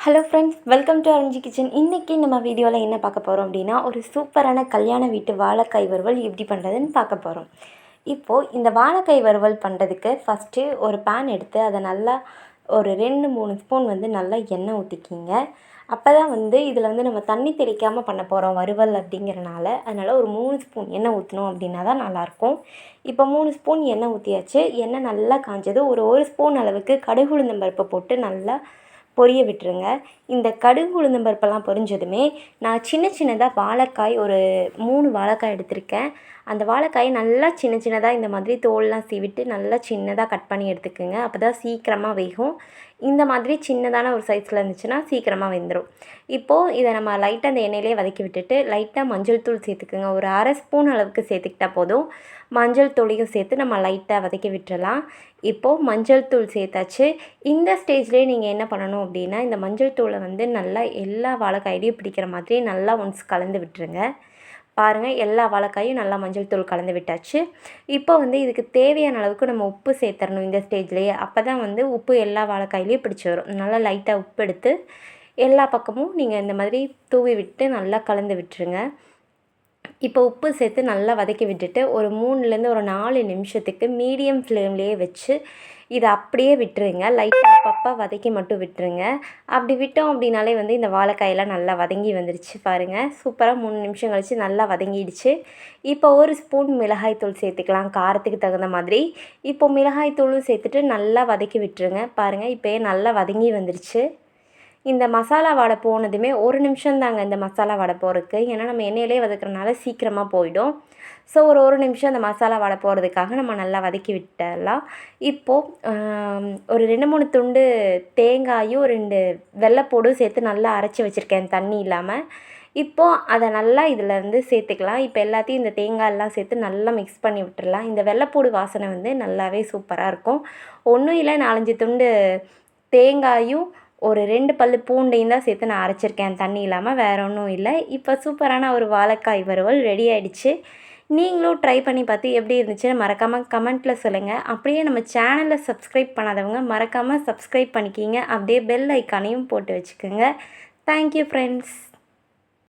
Hello friends, welcome to அருஞ்சி kitchen. இன்றைக்கி நம்ம வீடியோவில் என்ன பார்க்க போகிறோம் அப்படின்னா, ஒரு சூப்பரான கல்யாண வீட்டு வாழைக்காய் வறுவல் எப்படி பண்ணுறதுன்னு பார்க்க போகிறோம். இப்போது இந்த வாழைக்காய் வறுவல் பண்ணுறதுக்கு ஃபஸ்ட்டு ஒரு பேன் எடுத்து அதை நல்லா ஒரு 2-3 ஸ்பூன் நல்லா எண்ணெய் ஊற்றிக்கிங்க. அப்போ தான் இதில் நம்ம தண்ணி தெளிக்காமல் பண்ண போகிறோம் வறுவல் அப்படிங்கிறனால, அதனால் ஒரு 3 ஸ்பூன் எண்ணெய் ஊற்றணும் அப்படின்னா தான் நல்லாயிருக்கும். இப்போ 3 ஸ்பூன் எண்ணெய் ஊற்றியாச்சு. எண்ணெய் நல்லா காஞ்சது. ஒரு ஸ்பூன் அளவுக்கு கடுகு உளுந்தம் பருப்பை போட்டு நல்லா பொரிய விட்டுருங்க. இந்த கடுகு உளுந்தம் பருப்பெல்லாம் பொரிஞ்சதுமே நான் சின்ன சின்னதாக வாழைக்காய் ஒரு 3 வாழைக்காய் எடுத்திருக்கேன். அந்த வாழைக்காயை நல்லா சின்ன சின்னதாக இந்த மாதிரி தோல்லாம் சீவிட்டு நல்லா சின்னதாக கட் பண்ணி எடுத்துக்கோங்க. அப்போ தான் சீக்கிரமாக வேகும். இந்த மாதிரி சின்னதான ஒரு சைஸில் இருந்துச்சுன்னா சீக்கிரமாக வெந்துடும். இப்போது இதை நம்ம லைட்டாக அந்த எண்ணெயிலே வதக்கி விட்டுட்டு லைட்டாக மஞ்சள் தூள் சேர்த்துக்குங்க. ஒரு அரை ஸ்பூன் அளவுக்கு சேர்த்துக்கிட்டா போதும். மஞ்சள் தூளையும் சேர்த்து நம்ம லைட்டாக வதக்கி விட்டுறலாம். இப்போது மஞ்சள் தூள் சேர்த்தாச்சு. இந்த ஸ்டேஜ்லேயே நீங்கள் என்ன பண்ணணும் அப்படின்னா, இந்த மஞ்சள் தூளை நல்லா எல்லா வாழைக்காயிலையும் பிடிக்கிற மாதிரி நல்லா ஒன்ஸ் கலந்து விட்டுருங்க. பாருங்கள், எல்லா வாழைக்காயும் நல்லா மஞ்சள் தூள் கலந்து விட்டாச்சு. இப்போ இதுக்கு தேவையான அளவுக்கு நம்ம உப்பு சேர்த்துறணும் இந்த ஸ்டேஜ்லேயே. அப்போ தான் உப்பு எல்லா வாழைக்காயிலையும் பிடிச்சி வரும். நல்லா லைட்டாக உப்பு எடுத்து எல்லா பக்கமும் நீங்கள் இந்த மாதிரி தூவி விட்டு நல்லா கலந்து விட்டுருங்க. இப்போ உப்பு சேர்த்து நல்லா வதக்கி விட்டுட்டு ஒரு 3லேருந்து ஒரு 4 நிமிஷத்துக்கு மீடியம் ஃப்ளேம்லேயே வச்சு இதை அப்படியே விட்டுருங்க. லைட்டாக அப்பப்போ வதக்கி மட்டும் விட்டுருங்க. அப்படி விட்டோம் அப்படின்னாலே இந்த வாழைக்காயெல்லாம் நல்லா வதங்கி வந்துடுச்சு. பாருங்கள், சூப்பராக 3 நிமிஷம் கழித்து நல்லா வதங்கிடுச்சு. இப்போ ஒரு ஸ்பூன் மிளகாய்த்தூள் சேர்த்துக்கலாம், காரத்துக்கு தகுந்த மாதிரி. இப்போ மிளகாய்த்தூளும் சேர்த்துட்டு நல்லா வதக்கி விட்டுருங்க. பாருங்கள், இப்போயே நல்லா வதங்கி வந்துடுச்சு. இந்த மசாலா வாடை போனதுமே 1 நிமிஷம் தாங்க இந்த மசாலா வாடை போகிறதுக்கு. ஏன்னா நம்ம எண்ணெயிலே வதக்குறதுனால சீக்கிரமாக போயிடும். ஸோ ஒரு நிமிஷம் அந்த மசாலா வாடை போகிறதுக்காக நம்ம நல்லா வதக்கி விட்டுடலாம். இப்போது ஒரு 2-3 துண்டு தேங்காயும் 2 வெள்ளைப்பூடும் சேர்த்து நல்லா அரைச்சி வச்சுருக்கேன் தண்ணி இல்லாமல். இப்போது அதை நல்லா இதில் சேர்த்துக்கலாம். இப்போ எல்லாத்தையும் இந்த தேங்காயெல்லாம் சேர்த்து நல்லா மிக்ஸ் பண்ணி விட்டுடலாம். இந்த வெள்ளைப்பூடு வாசனை நல்லாவே சூப்பராக இருக்கும். ஒன்றும் இல்லை, 4-5 துண்டு தேங்காயும் ஒரு 2 பல்லு பூண்டையும் தான் சேர்த்து நான் அரைச்சிருக்கேன் தண்ணி இல்லாமல், வேறு ஒன்றும் இல்லை. இப்போ சூப்பரான ஒரு வாழைக்காய் வறுவல் ரெடி ஆகிடுச்சு. நீங்களும் ட்ரை பண்ணி பார்த்து எப்படி இருந்துச்சுன்னு மறக்காமல் கமெண்ட்டில் சொல்லுங்கள். அப்படியே நம்ம சேனலை சப்ஸ்கிரைப் பண்ணாதவங்க மறக்காமல் சப்ஸ்கிரைப் பண்ணிக்கிங்க. அப்படியே பெல் ஐக்கானையும் போட்டு வச்சுக்கோங்க. Thank you friends.